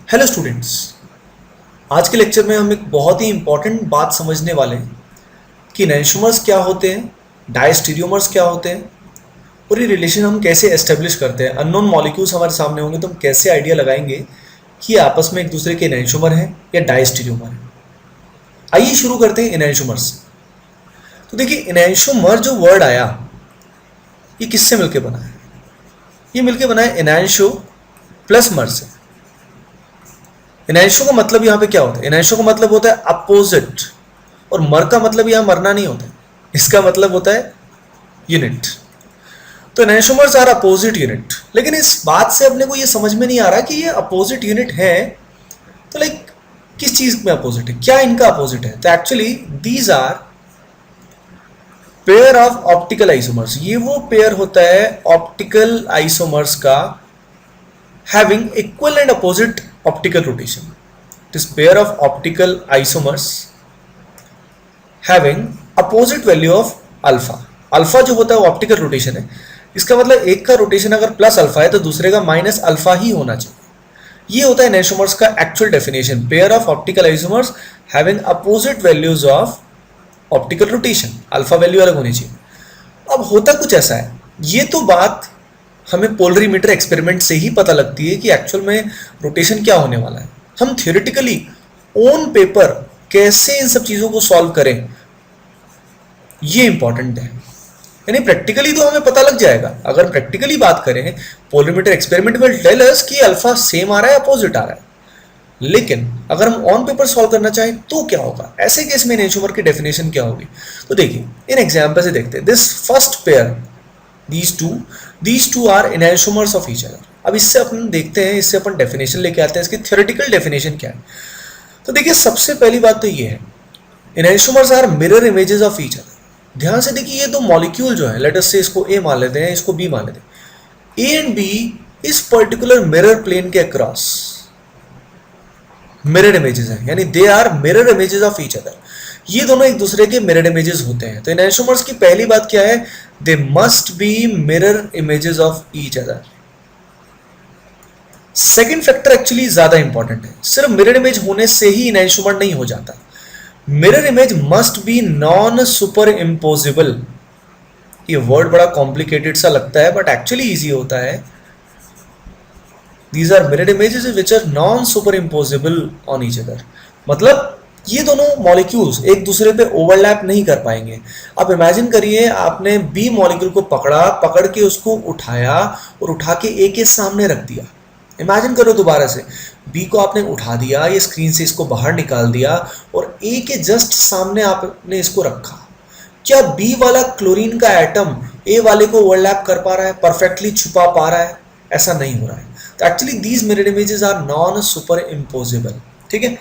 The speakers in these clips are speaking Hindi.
Hello students. आज के लेक्चर में हम एक बहुत ही इंपॉर्टेंट बात समझने वाले हैं कि इनैंशोमर्स क्या होते हैं, डायस्टीरियोमर्स क्या होते हैं और ये रिलेशन हम कैसे एस्टेब्लिश करते हैं। अननोन मॉलिक्यूल्स हमारे सामने होंगे तो हम कैसे आइडिया लगाएंगे कि ये आपस में एक दूसरे के इनैंशोमर हैं या डायस्टीरियोमर हैं। आइए शुरू करते हैं इनैंशोमर से। तो देखिए, इनैंशोमर जो वर्ड आया ये किससे मिलकर बना है? ये मिलकर बना है इनैंशो प्लस मर से। इनैंशो का मतलब यहाँ पे क्या होता है? इनैंशो का मतलब होता है अपोजिट, और मर का मतलब यहाँ मरना नहीं होता है, इसका मतलब होता है यूनिट। तो इनैंशोमर्स आर अपोजिट यूनिट। लेकिन इस बात से अपने को ये समझ में नहीं आ रहा कि ये अपोजिट यूनिट है तो लाइक किस चीज में अपोजिट है, क्या इनका अपोजिट है? तो actually these are pair of optical isomers. ये वो पेयर होता है ऑप्टिकल आइसोमर्स का having equal and opposite optical rotation. It is pair of optical isomers having opposite value of alpha. Alpha जो होता है वो ऑप्टिकल रोटेशन है। इसका मतलब एक का रोटेशन अगर प्लस अल्फा है तो दूसरे का माइनस अल्फा ही होना चाहिए। ये होता है इनैंशोमर्स का actual definition, pair of optical isomers having opposite values of optical rotation. Alpha value अलग होनी चाहिए। अब होता कुछ ऐसा है, ये तो बात हमें पोलरीमीटर एक्सपेरिमेंट से ही पता लगती है कि एक्चुअल में रोटेशन क्या होने वाला है। हम थियोरेटिकली ऑन पेपर कैसे इन सब चीज़ों को सॉल्व करें ये इंपॉर्टेंट है। यानी प्रैक्टिकली तो हमें पता लग जाएगा। अगर प्रैक्टिकली बात करें, polarimeter experiment will tell us कि अल्फा सेम आ रहा है अपोजिट आ रहा है। लेकिन अगर हम ऑन पेपर सॉल्व करना चाहें तो क्या होगा? ऐसे केस में इनैंशोमर की डेफिनेशन क्या होगी? तो देखिए, इन एग्जाम्पल से देखते हैं। This first pair, these two are enantiomers of each other. अब इससे अपन देखते हैं, इससे अपन डेफिनेशन लेके आते हैं, इसकी थ्योरेटिकल डेफिनेशन क्या है। तो देखिए, सबसे पहली बात तो ये है, enantiomers are mirror images of each other. ध्यान से देखिए, ये दो मॉलिक्यूल जो है, लेट अस से इसको ए मान लेते हैं, इसको बी मान लेते हैं। ए एंड बी इस पर्टिकुलर मिरर प्लेन के अक्रॉस मिरर इमेजेस हैं, यानी they are mirror images of each other. ये दोनों एक दूसरे के मिरर इमेजेस होते हैं। तो इनैंशोमर्स की पहली बात क्या है? दे must B mirror images of each other. Second factor actually ज्यादा इंपॉर्टेंट है। सिर्फ मिरर इमेज होने से ही इनैंशोमर नहीं हो जाता। Mirror image must be non super imposable. ये वर्ड बड़ा कॉम्प्लिकेटेड सा लगता है बट एक्चुअली इजी होता है। These are mirror images which are non superimposable on each other. मतलब ये दोनों मॉलिक्यूल्स एक दूसरे पे ओवरलैप नहीं कर पाएंगे। आप इमेजिन करिए, आपने बी मॉलिक्यूल को पकड़ के उसको उठाया और उठा के ए के सामने रख दिया। इमेजिन करो दोबारा से, बी को आपने उठा दिया, ये स्क्रीन से इसको बाहर निकाल दिया और ए के जस्ट सामने आपने इसको रखा। क्या बी वाला क्लोरीन का एटम ए वाले को ओवरलैप कर पा रहा है, परफेक्टली छुपा पा रहा है? ऐसा नहीं हो रहा है। तो actually these mirror images are non super impossible. ठीक है,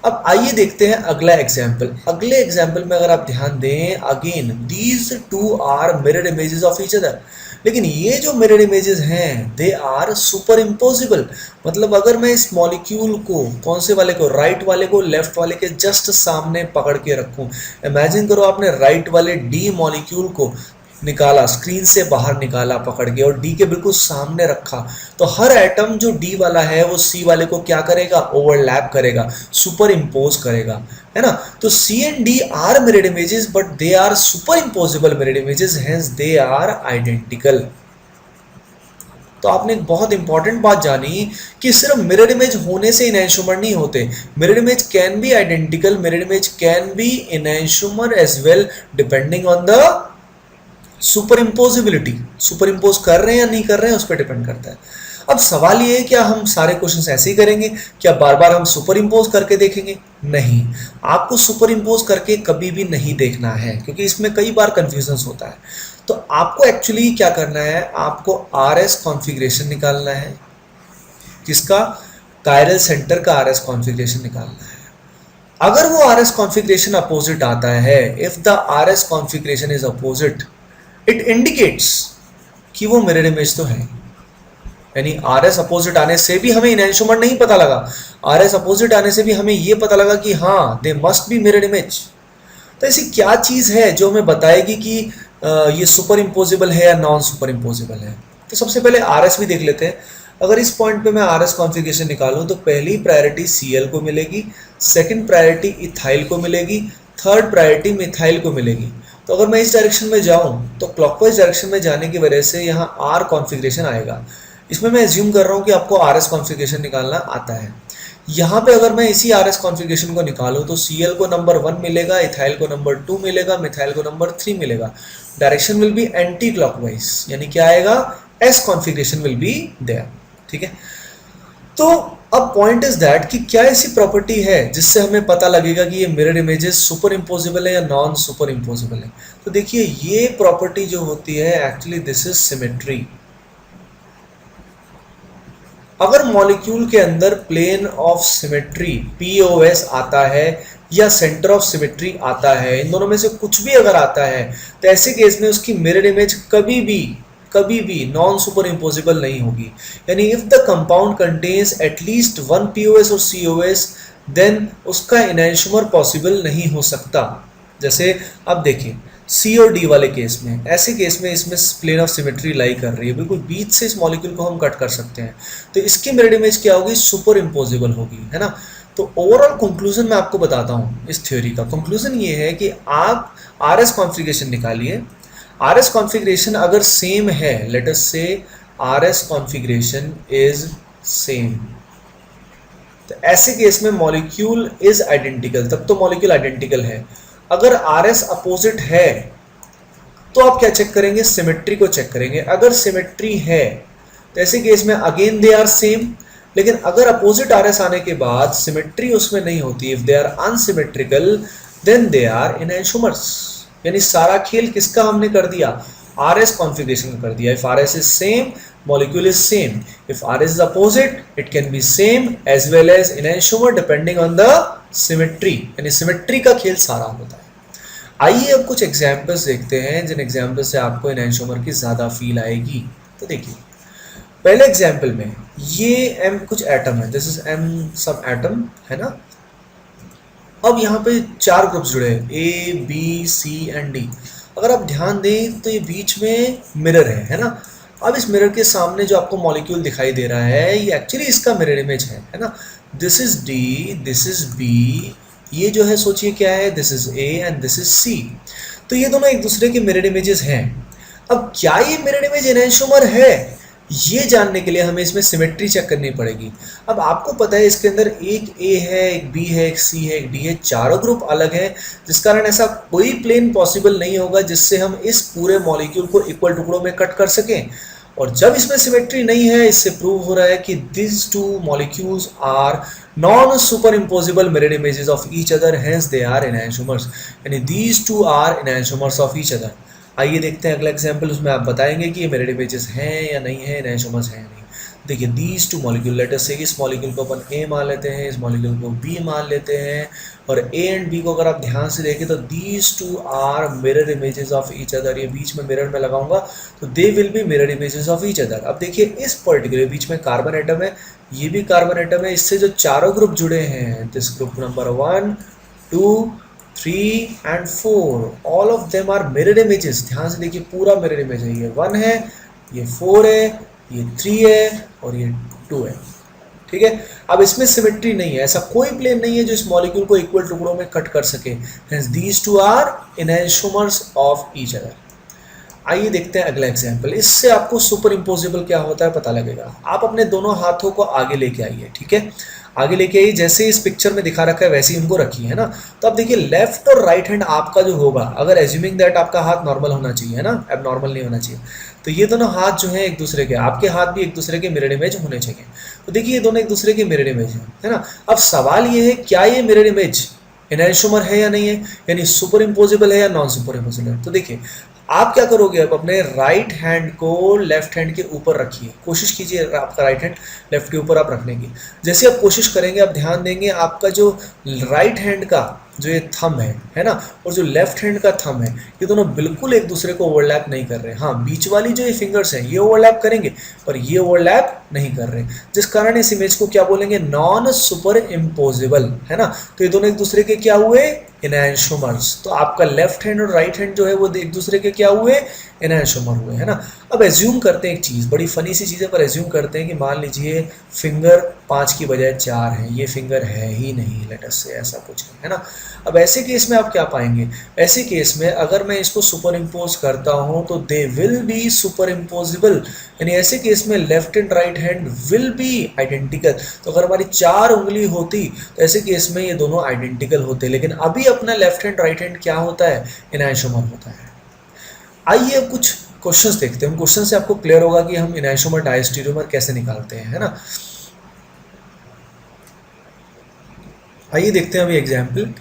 अब आइए देखते हैं अगला एग्जाम्पल। अगले एग्जाम्पल में अगर आप ध्यान दें, again these two are mirror images of each other. लेकिन ये जो मिरर इमेजेस हैं दे आर सुपर इम्पोजिबल। मतलब अगर मैं इस मॉलिक्यूल को, कौन से वाले को, राइट वाले को लेफ्ट वाले के जस्ट सामने पकड़ के रखूं, इमेजिन करो आपने राइट वाले डी मॉलिक्यूल को निकाला, स्क्रीन से बाहर निकाला पकड़ के और डी के बिल्कुल सामने रखा, तो हर एटम जो डी वाला है वो सी वाले को क्या करेगा? ओवरलैप करेगा, सुपर इम्पोज करेगा, है ना। तो C and D are mirror images but they are superimposable mirror images, hence they are identical. तो आपने एक बहुत इंपॉर्टेंट बात जानी कि सिर्फ मिरर इमेज होने से इनैंशोमर नहीं होते। Mirror image can be identical, mirror image can be enantiomer as well, depending on the superimposability. Superimpose कर रहे हैं या नहीं कर रहे हैं उस पर डिपेंड करता है। अब सवाल ये है, क्या हम सारे क्वेश्चन ऐसे ही करेंगे? क्या बार बार हम सुपर इम्पोज करके देखेंगे? नहीं, आपको सुपर इम्पोज करके कभी भी नहीं देखना है क्योंकि इसमें कई बार कंफ्यूजन होता है। तो आपको एक्चुअली क्या करना है, आपको आर एस कॉन्फ़िगरेशन निकालना है। किसका? कायरल सेंटर का आर एस कॉन्फ़िगरेशन निकालना है। अगर वो आर एस कॉन्फ़िगरेशन अपोजिट आता है, if the R S configuration is opposite, it indicates कि वो मिरर इमेज तो है। यानी आर एस अपोजिट आने से भी हमें इनैंशोमर नहीं पता लगा, आर एस अपोजिट आने से भी हमें ये पता लगा कि हाँ, दे मस्ट बी मिरर इमेज। तो ऐसी क्या चीज़ है जो हमें बताएगी कि ये सुपर इम्पोजिबल है या नॉन सुपर इम्पोजिबल है? तो सबसे पहले आर एस भी देख लेते हैं। अगर इस पॉइंट पे मैं आर एस कॉन्फ़िगरेशन निकालूं तो पहली प्रायोरिटी Cl को मिलेगी, सेकंड प्रायोरिटी इथाइल को मिलेगी, थर्ड प्रायोरिटी मिथाइल को मिलेगी। तो अगर मैं इस डायरेक्शन में जाऊं तो क्लॉकवाइज डायरेक्शन में जाने की वजह से यहाँ आर कॉन्फ़िगरेशन आएगा। इसमें मैं एज्यूम कर रहा हूँ कि आपको आर एस कॉन्फ़िगरेशन निकालना आता है। यहाँ पे अगर मैं इसी आर एस कॉन्फ़िगरेशन को निकालूं तो Cl को नंबर 1 मिलेगा, इथाइल को नंबर 2 मिलेगा, मिथाइल को नंबर 3 मिलेगा। Direction will be anti clockwise, यानी क्या आएगा, S configuration will be there. ठीक है, तो अब पॉइंट इज दैट कि क्या ऐसी प्रॉपर्टी है जिससे हमें पता लगेगा कि ये मिरर इमेजेस सुपर इम्पोजिबल है या नॉन सुपर इम्पोजिबल है। तो देखिए ये प्रॉपर्टी जो होती है एक्चुअली दिस इज सिमेट्री। अगर मॉलिक्यूल के अंदर प्लेन ऑफ सिमेट्री POS आता है या सेंटर ऑफ सिमेट्री आता है, इन दोनों में से कुछ भी अगर आता है, तो ऐसे केस में उसकी मिरर इमेज कभी भी नॉन सुपर इम्पोजिबल नहीं होगी। यानी if the compound contains at least 1 POS और COS देन उसका इनैंशोमर पॉसिबल नहीं हो सकता। जैसे अब देखिए C और D वाले केस में, ऐसे केस में इसमें प्लेन ऑफ सिमेट्री लाई कर रही है, बिल्कुल बीच से इस मॉलिक्यूल को हम कट कर सकते हैं, तो इसकी मिरर इमेज क्या होगी, सुपर इम्पोजिबल होगी, है ना। तो ओवरऑल कंक्लूजन मैं आपको बताता हूँ इस थ्योरी का। कंक्लूजन ये है कि आप RS कॉन्फ़िगरेशन निकालिए, RS कॉन्फ़िगरेशन अगर सेम है, लेट अस से RS कॉन्फ़िगरेशन इज सेम, तो ऐसे केस में मॉलिक्यूल इज आइडेंटिकल, तब तो मॉलिक्यूल आइडेंटिकल है। अगर RS अपोजिट है तो आप क्या चेक करेंगे, सिमेट्री को चेक करेंगे। अगर सिमेट्री है तो ऐसे केस में अगेन दे आर सेम, लेकिन अगर अपोजिट RS आने के बाद सिमेट्री उसमें नहीं होती, if they are unsymmetrical then they are enantiomers. यानी सारा खेल किसका हमने कर दिया, RS कॉन्फ़िगरेशन का कर दिया। If RS is same molecule is same, if RS is opposite it can be same as well as enantiomer depending on the symmetry, यानी सिमेट्री का खेल सारा होता है। आइए अब कुछ एग्जाम्पल्स देखते हैं जिन एग्जाम्पल से आपको एनैंशोमर की ज़्यादा फील आएगी। तो देखिए पहले एग्जाम्पल में ये M कुछ एटम है, दिस इज M सब एटम है ना। अब यहाँ पे 4 ग्रुप्स जुड़े हैं A, B, C and D। अगर आप ध्यान दें तो ये बीच में मिरर है ना। अब इस मिरर के सामने जो आपको मॉलिक्यूल दिखाई दे रहा है ये एक्चुअली इसका मिरर इमेज है ना। This is D, this is B, ये जो है सोचिए क्या है, this is A and this is C। तो ये दोनों एक दूसरे के मिरर इमेजेस हैं। अब क्या ये मिरर इमेज एनैंशोमर है, ये जानने के लिए हमें इसमें सिमेट्री चेक करनी पड़ेगी। अब आपको पता है इसके अंदर एक A है, एक B है, एक C है, एक D है, चारों ग्रुप अलग हैं, जिस कारण ऐसा कोई प्लेन पॉसिबल नहीं होगा जिससे हम इस पूरे मॉलिक्यूल को इक्वल टुकड़ों में कट कर सकें। और जब इसमें सिमेट्री नहीं है, इससे प्रूव हो रहा है कि this two molecules are non super imposable mirror images of each other, hence they are enantiomers, यानी these two are enantiomers of each other. आइए देखते हैं अगला एग्जाम्पल, उसमें आप बताएंगे कि ये मिरर इमेजेस हैं या नहीं है, एनैंशोमर्स हैं या नहीं। देखिए these two molecule, let us से इस मॉलिक्यूल को अपन A मान लेते हैं, इस मॉलिक्यूल को B मान लेते हैं, और A एंड B को अगर आप ध्यान से देखें तो these two are mirror images of each other. ये बीच में मिरर में लगाऊंगा तो they will be mirror images of each other. अब देखिए इस पर्टिकुलर बीच में कार्बन एटम है, ये भी कार्बन एटम है, इससे जो चारों ग्रुप जुड़े हैं, this group number 1, 2, 3 and 4, all of them are mirror images. ध्यान से देखिए पूरा मिरर इमेज है, ये 1 है, ये 4 है, ये 3 है और ये 2 है। ठीक है, अब इसमें सिमेट्री नहीं है, ऐसा कोई प्लेन नहीं है जो इस मॉलिक्यूल को इक्वल टुकड़ों में कट कर सके, hence these two are enantiomers of each other. आइए देखते हैं अगला एग्जाम्पल, इससे आपको सुपर इम्पोजिबल क्या होता है पता लगेगा। आप अपने दोनों हाथों को आगे लेके आइए, ठीक है, आगे लेके आइए, जैसे इस पिक्चर में दिखा रखा है वैसे ही इनको रखिए, है ना। तो अब देखिए लेफ्ट और राइट हैंड आपका जो होगा, अगर एज्यूमिंग दैट आपका हाथ नॉर्मल होना चाहिए, है ना, अब नॉर्मल नहीं होना चाहिए, तो ये दोनों हाथ जो है एक दूसरे के, आपके हाथ भी एक दूसरे के मिरर इमेज होने चाहिए। तो देखिए ये दोनों एक दूसरे के मिरर इमेज है ना। अब सवाल ये है क्या ये मिरर इमेज एनैंशोमर है या नहीं है, यानी सुपर इम्पोजिबल है या नॉन सुपर इम्पोजिबल है। तो देखिए आप क्या करोगे, अब अपने राइट हैंड को लेफ्ट हैंड के ऊपर रखिए, कोशिश कीजिए आपका राइट हैंड लेफ्ट के ऊपर आप रखने की। जैसे आप कोशिश करेंगे, आप ध्यान देंगे आपका जो राइट हैंड का जो ये थंब है ना, और जो लेफ्ट हैंड का थंब है, ये दोनों बिल्कुल एक दूसरे को ओवरलैप नहीं कर रहे। हाँ, बीच वाली जो ये फिंगर्स हैं ये ओवरलैप करेंगे, पर ये ओवरलैप नहीं कर रहे, जिस कारण इस इमेज को क्या बोलेंगे, नॉन सुपर इम्पोजिबल, है ना। तो ये दोनों एक दूसरे के क्या हुए, एनैंशोमर्स। तो आपका लेफ्ट हैंड और राइट हैंड जो है वो एक दूसरे के क्या हुए, एनाइसोमर हुए, है ना। अब एज्यूम करते हैं एक चीज़, बड़ी फनी सी चीज़ है, पर एज्यूम करते हैं कि मान लीजिए फिंगर 5 की बजाय 4 है, ये फिंगर है ही नहीं, लेट अस से ऐसा कुछ है ना। अब ऐसे केस में आप क्या पाएंगे, ऐसे केस में अगर मैं इसको सुपर इम्पोज करता हूँ तो they will be super imposable, यानी ऐसे केस में left and right hand will be identical. तो अगर हमारी 4 उंगली होती तो ऐसे केस में ये दोनों आइडेंटिकल होते, लेकिन अभी अपना लेफ्ट हैंड राइट हैंड क्या होता है, एनाइसोमर होता है। आइए अब कुछ क्वेश्चंस देखते हैं, उन क्वेश्चन से आपको क्लियर होगा कि हम एनाइसोमर डायस्टीरियोमर कैसे निकालते हैं, है ना। आइए देखते हैं अभी एग्जाम्पल।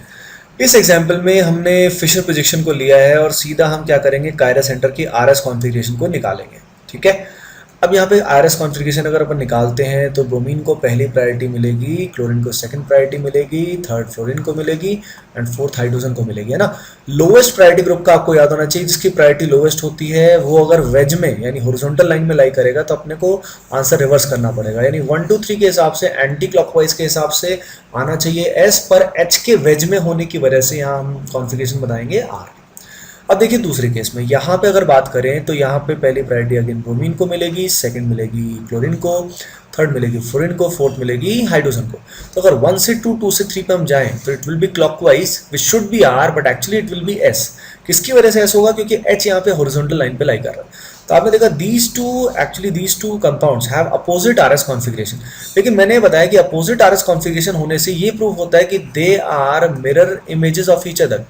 इस एग्जाम्पल में हमने फिशर प्रोजेक्शन को लिया है और सीधा हम क्या करेंगे, कायरा सेंटर की आरएस कॉन्फ़िगरेशन को निकालेंगे, ठीक है। अब यहाँ पे आरएस कॉन्फ़िगरेशन अगर अपन निकालते हैं तो ब्रोमीन को पहली प्रायोरिटी मिलेगी, क्लोरीन को सेकंड प्रायोरिटी मिलेगी, थर्ड फ्लोरीन को मिलेगी एंड फोर्थ हाइड्रोजन को मिलेगी, है ना। लोवेस्ट प्रायोरिटी ग्रुप का आपको याद होना चाहिए, जिसकी प्रायोरिटी लोवेस्ट होती है वो अगर वेज में यानी हॉरिजॉन्टल लाइन में लाई करेगा तो अपने को आंसर रिवर्स करना पड़ेगा, यानी 1 2 3 के हिसाब से एंटी क्लॉकवाइज के हिसाब से आना चाहिए एस, पर एच के वेज में होने की वजह से यहाँ हम कॉन्फ़िगरेशन बताएंगे आर। अब देखिए दूसरे केस में यहाँ पे अगर बात करें तो यहाँ पे पहली प्रायोरिटी अगेन ब्रोमीन को मिलेगी, सेकंड मिलेगी क्लोरीन को, थर्ड मिलेगी फ्लोरीन को, फोर्थ मिलेगी हाइड्रोजन को। तो अगर 1 से 2, 2 से 3 पे हम जाएं तो it will be clockwise, which should be R but actually it will be S. किसकी वजह से एस होगा, क्योंकि एच यहाँ पे हॉरिजॉन्टल लाइन पे लाई कर रहा है। तो आपने देखा these two compounds have opposite RS configuration, लेकिन मैंने बताया कि अपोजिट आरएस कॉन्फ़िगरेशन होने से ये प्रूव होता है कि they are mirror images of each other,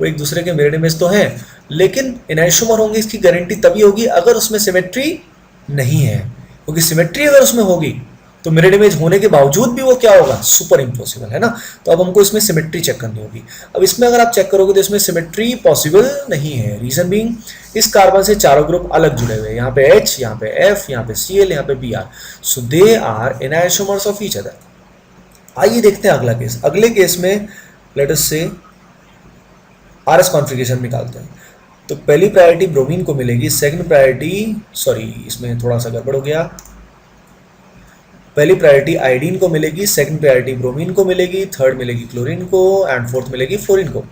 वो एक दूसरे के मिरर इमेज तो हैं, लेकिन एनाइसोमर होंगे इसकी गारंटी तभी होगी अगर उसमें सिमेट्री नहीं है, क्योंकि सिमेट्री अगर उसमें होगी तो मिरर इमेज होने के बावजूद भी वो क्या होगा, सुपर इम्पॉसिबल, है ना। तो अब हमको इसमें सिमेट्री चेक करनी होगी। अब इसमें अगर आप चेक करोगे तो इसमें सिमेट्री पॉसिबल नहीं है, रीजन बीइंग इस कार्बन से चारों ग्रुप अलग जुड़े हुए हैं, यहाँ पे H, यहाँ पे F, यहाँ पे Cl, यहाँ पे Br, so they are enantiomers of each other. आइए देखते हैं अगला केस। अगले केस में लेट अस से आरएस कॉन्फ़िगरेशन निकालते हैं। तो पहली प्रायोरिटी ब्रोमीन को मिलेगी, सेकंड प्रायोरिटी, सॉरी इसमें थोड़ा सा गड़बड़ हो गया, पहली प्रायोरिटी आयोडीन को मिलेगी, सेकंड प्रायोरिटी ब्रोमीन को मिलेगी, थर्ड मिलेगी क्लोरीन को एंड फोर्थ मिलेगी फ्लोरीन को।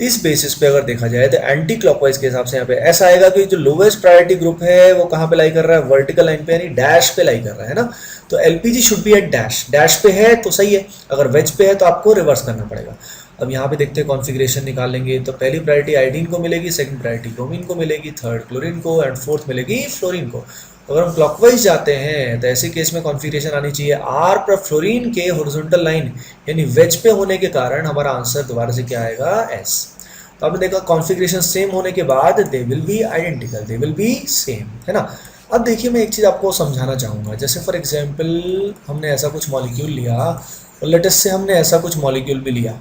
इस बेसिस पे अगर देखा जाए तो एंटी क्लॉकवाइज के हिसाब से यहाँ पे ऐसा आएगा कि जो लोवेस्ट प्रायोरिटी ग्रुप है वो कहाँ पे लाई कर रहा है, वर्टिकल लाइन पे यानी डैश पे लाई कर रहा है ना। तो LPG should be at dash, dash पे है तो सही है, अगर वेज पे है तो आपको रिवर्स करना पड़ेगा। अब यहाँ पे देखते हैं कॉन्फ़िगरेशन निकालेंगे। तो पहली प्रायोरिटी आयोडीन को मिलेगी, सेकंड प्रायोरिटी ब्रोमीन को मिलेगी, थर्ड क्लोरीन को एंड फोर्थ मिलेगी फ्लोरीन को। अगर हम क्लॉकवाइज जाते हैं तो ऐसे केस में कॉन्फ़िगरेशन आनी चाहिए आर पर फ्लोरीन के हॉरिजॉन्टल लाइन यानी वेज पे होने के कारण हमारा आंसर दोबारा से क्या आएगा, एस। तो आपने देखा कॉन्फ़िगरेशन सेम होने के बाद दे will be identical, they will B same, है ना। अब देखिए मैं एक चीज़ आपको समझाना चाहूँगा, जैसे फॉर एग्जाम्पल हमने ऐसा कुछ मॉलिक्यूल लिया और लेटेस्ट से हमने ऐसा कुछ मॉलिक्यूल भी लिया।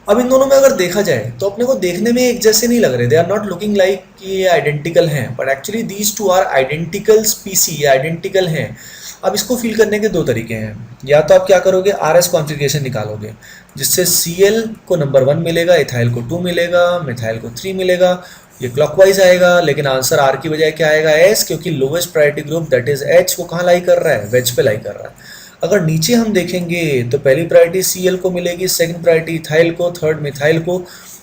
अब इन दोनों में अगर देखा जाए तो अपने को देखने में एक जैसे नहीं लग रहे, they are not looking like कि ये आइडेंटिकल हैं, but actually these two are identical species, ये आइडेंटिकल हैं। अब इसको फील करने के दो तरीके हैं, या तो आप क्या करोगे, आरएस कॉन्फ़िगरेशन निकालोगे जिससे Cl को नंबर 1 मिलेगा, इथाइल को 2 मिलेगा, मिथाइल को 3 मिलेगा, ये क्लॉकवाइज आएगा, लेकिन आंसर आर की बजाय क्या आएगा, एस, क्योंकि lowest priority group that is H वो कहाँ लाई कर रहा है, वेज पे लाई कर रहा है। अगर नीचे हम देखेंगे तो पहली प्रायोरिटी Cl को मिलेगी, सेकंड प्रायोरिटी इथाइल को, थर्ड मिथाइल को,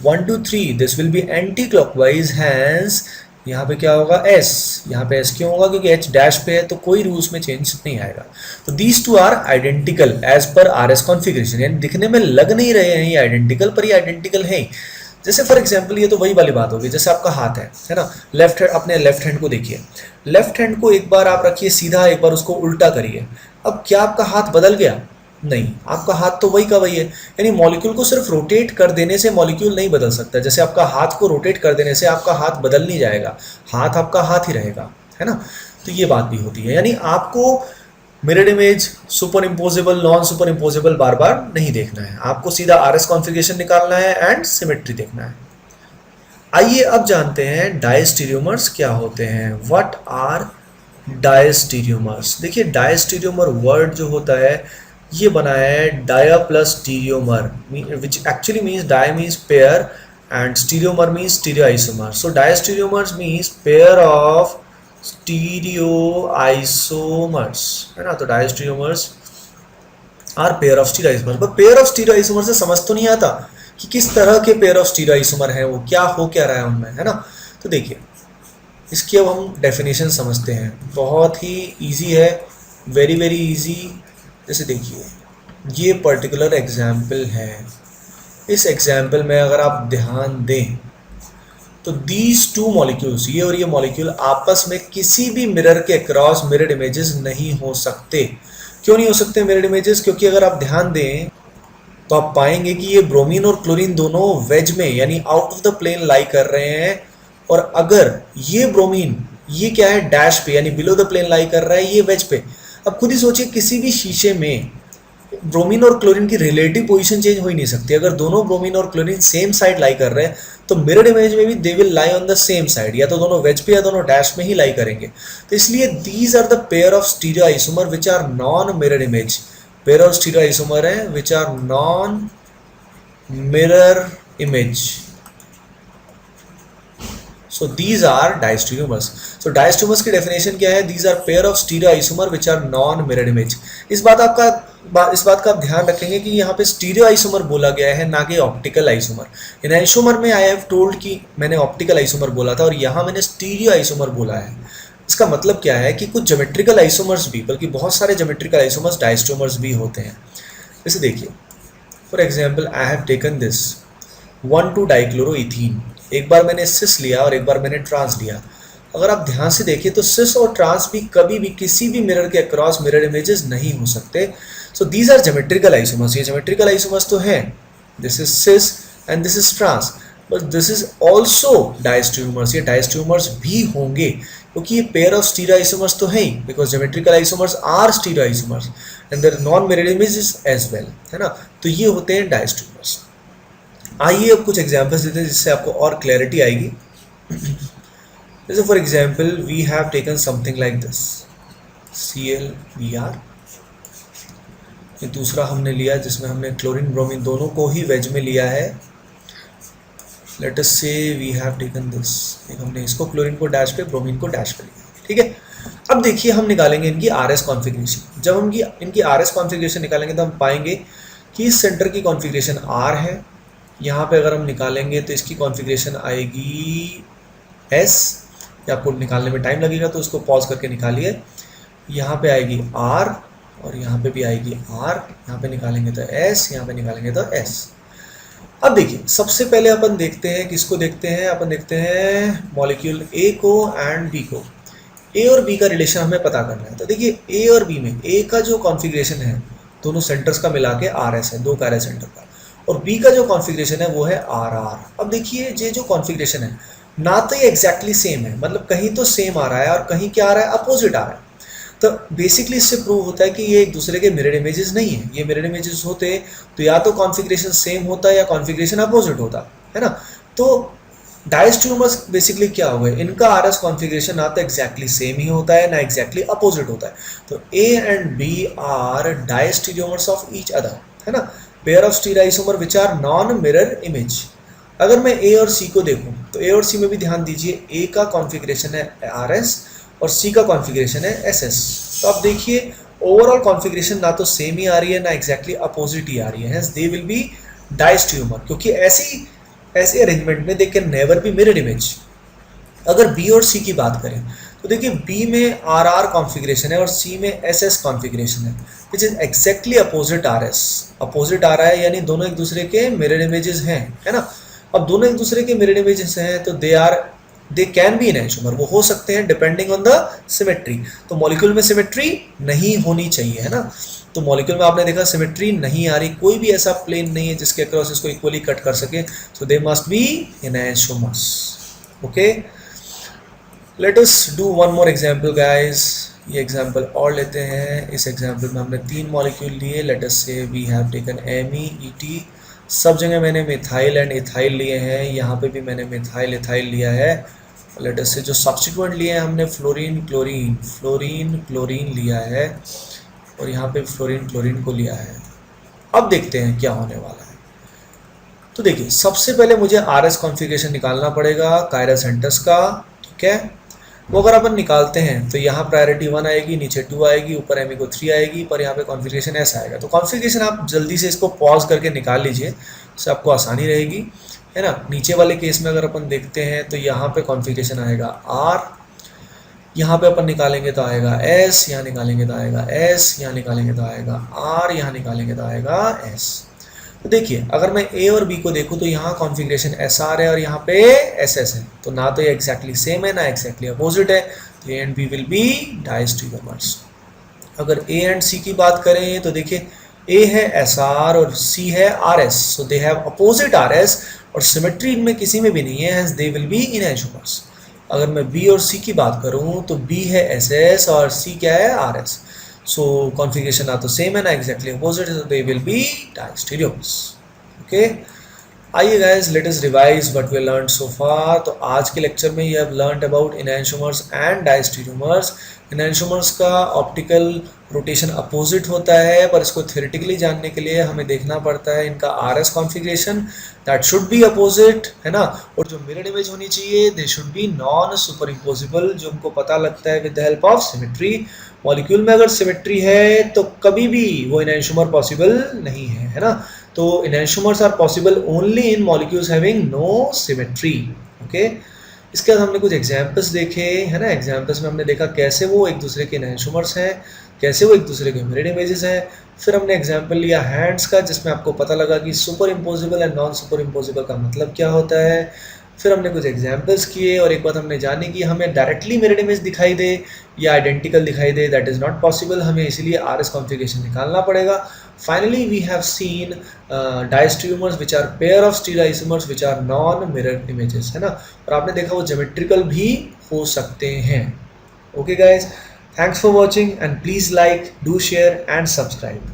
1 2 3 this will be anti clockwise, hence यहाँ पे क्या होगा, S। यहाँ पे S क्यों होगा, क्योंकि H डैश पे है तो कोई रूल्स में चेंज नहीं आएगा। तो these two are identical as per RS configuration, यानी दिखने में लग नहीं रहे हैं ये आइडेंटिकल, पर ये आइडेंटिकल है। जैसे फॉर एग्जांपल ये तो वही वाली बात होगी, जैसे आपका हाथ है ना, लेफ्ट हैंड, अपने लेफ्ट हैंड को देखिए, लेफ्ट हैंड को एक बार आप रखिए सीधा, एक बार उसको उल्टा करिए। अब क्या आपका हाथ बदल गया, नहीं, आपका हाथ तो वही का वही है। यानी मॉलिक्यूल को सिर्फ रोटेट कर देने से मॉलिक्यूल नहीं बदल सकता, जैसे आपका हाथ को रोटेट कर देने से आपका हाथ बदल नहीं जाएगा, हाथ आपका हाथ ही रहेगा, है ना। तो ये बात भी होती है, यानी आपको mirror image, superimposable, non superimposable बार बार नहीं देखना है, आपको सीधा आरएस कॉन्फ़िगरेशन निकालना है एंड सिमेट्री देखना है। आइए अब जानते हैं डायस्टीरियोमर्स क्या होते हैं। What are diastereomers. देखिए डायस्टीरियोमर वर्ड जो होता है ये बना है dia plus stereomer, which actually means dia means pair and stereomer means stereo isomer. So diastereomers means pair of stereo isomers, है ना। तो diastereomers are pair of stereo isomers. पर पेयर ऑफ स्टीरियो आइसोमर से समझ तो नहीं आता कि किस तरह के पेयर ऑफ स्टीरियो आइसोमर है, वो क्या हो क्या रहा है उनमें, है ना। तो देखिए इसकी अब हम डेफिनेशन समझते हैं, बहुत ही इजी है, वेरी वेरी इजी। जैसे देखिए ये पर्टिकुलर एग्जाम्पल है, इस एग्जाम्पल में अगर आप ध्यान दें तो दीज टू मॉलिक्यूल्स, ये और ये मॉलिक्यूल आपस में किसी भी मिरर के अक्रॉस मिरर्ड इमेजेस नहीं हो सकते। क्यों नहीं हो सकते मिरर्ड इमेजेस? क्योंकि अगर आप ध्यान दें तो आप पाएंगे कि ये ब्रोमीन और क्लोरीन दोनों वेज में यानी आउट ऑफ द प्लेन लाई कर रहे हैं, और अगर ये ब्रोमीन ये क्या है डैश पे यानी बिलो द प्लेन लाई कर रहा है, ये वेज पे। अब खुद ही सोचिए किसी भी शीशे में ब्रोमीन और क्लोरीन की रिलेटिव पोजीशन चेंज हो ही नहीं सकती। अगर दोनों ब्रोमीन और क्लोरीन सेम साइड लाई कर रहे हैं तो मिरर्ड इमेज में भी they will lie on the same side, या तो दोनों वेज पे या दोनों डैश में ही लाई करेंगे। तो इसलिए these are the pair of stereo isomer which are non mirrored image. Pair of stereo isomer है which are non mirror image. So these are diastereomers. So diastereomers की डेफिनेशन क्या है? These are pair of stereoisomer which are non-mirror image. इस बात का आप ध्यान रखेंगे कि यहाँ पे स्टीरियो आइसोमर बोला गया है, ना कि ऑप्टिकल आइसोमर। इन आइसोमर में आई हैव टोल्ड कि मैंने ऑप्टिकल आइसोमर बोला था और यहाँ मैंने स्टीरियो आइसोमर बोला है। इसका मतलब क्या है कि कुछ ज्योमेट्रिकल आइसोमर्स भी, बल्कि बहुत सारे ज्योमेट्रिकल आइसोमर्स डायस्टेरोमर्स भी होते हैं। जैसे देखिए for example I have taken this 1,2 डाइक्लोरोइथीन। एक बार मैंने सिस लिया और एक बार मैंने ट्रांस लिया। अगर आप ध्यान से देखिए तो सिस और ट्रांस भी कभी भी किसी भी मिरर के अक्रॉस मिरर इमेजेस नहीं हो सकते। So these are geometrical isomers. ये ज्योमेट्रिकल आइसोमर्स तो हैं, this is cis and this is trans, but this is also diastereomers. ये डायस्टेरोमर्स भी होंगे क्योंकि ये पेयर ऑफ स्टीरियो आइसोमर्स तो है ही, because geometrical isomers are stereo isomers and they're non mirror images as well, है ना। तो ये होते हैं डायस्टेरोमर्स। आइए अब कुछ एग्जाम्पल्स देते हैं जिससे आपको और क्लैरिटी आएगी। जैसे for example we have taken something like this ClBr। ये दूसरा हमने लिया जिसमें हमने क्लोरीन ब्रोमीन दोनों को ही वेज में लिया है। लेट अस से वी हैव टेकन दिस, हमने इसको क्लोरीन को डैश पे ब्रोमीन को डैश पे लिया, ठीक है। अब देखिए हम निकालेंगे इनकी RS कॉन्फ़िगरेशन। जब हम इनकी RS कॉन्फ़िगरेशन निकालेंगे तो हम पाएंगे कि इस सेंटर की कॉन्फ़िगरेशन R है। यहाँ पे अगर हम निकालेंगे तो इसकी कॉन्फ़िगरेशन आएगी S, या आपको निकालने में टाइम लगेगा तो उसको पॉज करके निकालिए। यहाँ पे आएगी R और यहाँ पे भी आएगी R। यहाँ पे निकालेंगे तो S, यहाँ पे निकालेंगे तो S। अब देखिए सबसे पहले अपन देखते हैं किसको देखते हैं, अपन देखते हैं मॉलिक्यूल A को एंड B को। A और B का रिलेशन हमें पता करना है। तो देखिए A और B में A का जो कॉन्फ़िगरेशन है दोनों सेंटर्स का मिला के RS है, 2 कार्य सेंटर का, और B का जो कॉन्फ़िगरेशन है वो है RR। अब देखिए ये जो कॉन्फ़िगरेशन है ना तो ये एग्जैक्टली सेम है, मतलब कहीं तो सेम आ रहा है और कहीं क्या आ रहा है, अपोजिट आ रहा है। तो बेसिकली इससे प्रूव होता है कि ये एक दूसरे के मिरर इमेजेस नहीं है। ये मिरर इमेजेस होते तो या तो कॉन्फ़िगरेशन सेम होता या कॉन्फ़िगरेशन अपोजिट होता, है ना। तो डायस्टेरोमर्स बेसिकली क्या हो गए, इनका RS कॉन्फ़िगरेशन ना तो एग्जैक्टली सेम ही होता है ना एग्जैक्टली अपोजिट होता है। तो A and B are diastereomers of each other, है ना, pair of stereo isomer which are non mirror image. अगर मैं A और C को देखूं तो A और C में भी ध्यान दीजिए, A का कॉन्फ़िगरेशन है RS और C का कॉन्फ़िगरेशन है SS। तो आप देखिए ओवरऑल कॉन्फ़िगरेशन ना तो सेम ही आ रही है ना एग्जैक्टली अपोजिट ही आ रही है, हेंस दे विल बी डायस्टेरोमर, क्योंकि ऐसे अरेंजमेंट में they can never be mirror image. अगर B और C की बात करें तो देखिए B में RR कॉन्फ़िगरेशन है और C में SS कॉन्फ़िगरेशन है, which is exactly opposite RS। Opposite आ रहा है यानी दोनों एक दूसरे के मिरर इमेजेस हैं, है ना। अब दोनों एक दूसरे के मिरर इमेजेस हैं तो they can be in isomer, वो हो सकते हैं डिपेंडिंग ऑन द सिमेट्री। तो मॉलिक्यूल में सिमेट्री नहीं होनी चाहिए, है ना। तो मॉलिक्यूल में आपने देखा सिमेट्री नहीं आ रही, कोई भी ऐसा प्लेन नहीं है जिसके अक्रॉस इसको इक्वली कट कर सके। So they must be in isomers. Okay, let us do one more example guys. ये एग्जाम्पल और लेते हैं। इस एग्जाम्पल में हमने 3 मॉलिक्यूल लिए। लेट अस से वी हैव टेकन MEET। सब जगह मैंने मिथाइल एंड इथाइल लिए हैं, यहाँ पे भी मैंने मिथाइल इथाइल लिया है। लेट अस से जो सब्स्टिट्यूएंट लिए हैं हमने फ्लोरीन क्लोरीन लिया है, और यहाँ पे फ्लोरीन क्लोरीन को लिया है। अब देखते हैं क्या होने वाला है। तो देखिए सबसे पहले मुझे RS कॉन्फ़िगरेशन निकालना पड़ेगा कायरल सेंटर्स का, ठीक है। वो अगर अपन निकालते हैं तो यहाँ प्रायोरिटी 1 आएगी, नीचे 2 आएगी, ऊपर एमिको 3 आएगी, पर यहाँ पे कॉन्फ़िगरेशन ऐसा आएगा। तो कॉन्फ़िगरेशन आप जल्दी से इसको पॉज करके निकाल लीजिए, इससे आपको आसानी रहेगी, है ना। नीचे वाले केस में अगर अपन देखते हैं तो यहाँ पे कॉन्फ़िगरेशन आएगा R, यहाँ पे अपन निकालेंगे तो आएगा S, यहाँ निकालेंगे तो आएगा S, यहाँ निकालेंगे तो आएगा R, यहाँ निकालेंगे तो आएगा S। तो देखिए अगर मैं A और B को देखूँ तो यहाँ कॉन्फ़िगरेशन SR है और यहाँ पे SS है, तो ना तो ये एग्जैक्टली सेम है ना एग्जैक्टली अपोजिट है, तो A and B will be diastereomers. अगर A एंड C की बात करें तो देखिए A है SR और C है RS, so they have opposite RS और सिमेट्री इनमें किसी में भी नहीं है, हेंस दे विल बी इनैनिसोमर्स। अगर मैं B और C की बात करूं तो B है SS और C क्या है RS, सो कॉन्फ़िगरेशन ना तो सेम है ना एग्जैक्टली अपोजिट है, तो they will be diastereomers. Okay, आइए guys let us revise what we learned so far. तो आज के लेक्चर में you have learned about enantiomers and diastereomers. Enantiomers का ऑप्टिकल रोटेशन अपोजिट होता है, पर इसको थ्योरेटिकली जानने के लिए हमें देखना पड़ता है इनका RS configuration that should be opposite, है ना। और जो मिरर इमेज होनी चाहिए they should be non super imposable, जो हमको पता लगता है with the help of symmetry. Molecule में अगर सिमेट्री है तो कभी भी वो इनैनिसोमर पॉसिबल नहीं है ना। तो enantiomers are possible only in molecules having no symmetry. Okay, इसके बाद हमने कुछ एग्जाम्पल्स देखे, है ना। एग्जाम्पल्स में हमने देखा कैसे वो एक दूसरे के इनैनिसोमर्स हैं, कैसे वो एक दूसरे के मिरर इमेजेस हैं। फिर हमने एग्जाम्पल लिया हैंड्स का, जिसमें आपको पता लगा कि super imposable and non super imposable का मतलब क्या होता है। फिर हमने कुछ एग्जाम्पल्स किए और एक बात हमने जानी कि हमें डायरेक्टली मिरर इमेज दिखाई दे या आइडेंटिकल दिखाई दे, दैट इज़ नॉट पॉसिबल, हमें इसीलिए RS कॉन्फ़िगरेशन निकालना पड़ेगा। Finally we have seen diastereomers which are pair of stereoisomers which are non mirror images, है ना। और आपने देखा वो ज्योमेट्रिकल भी हो सकते हैं। Okay guys, thanks for watching and please like, do share and subscribe.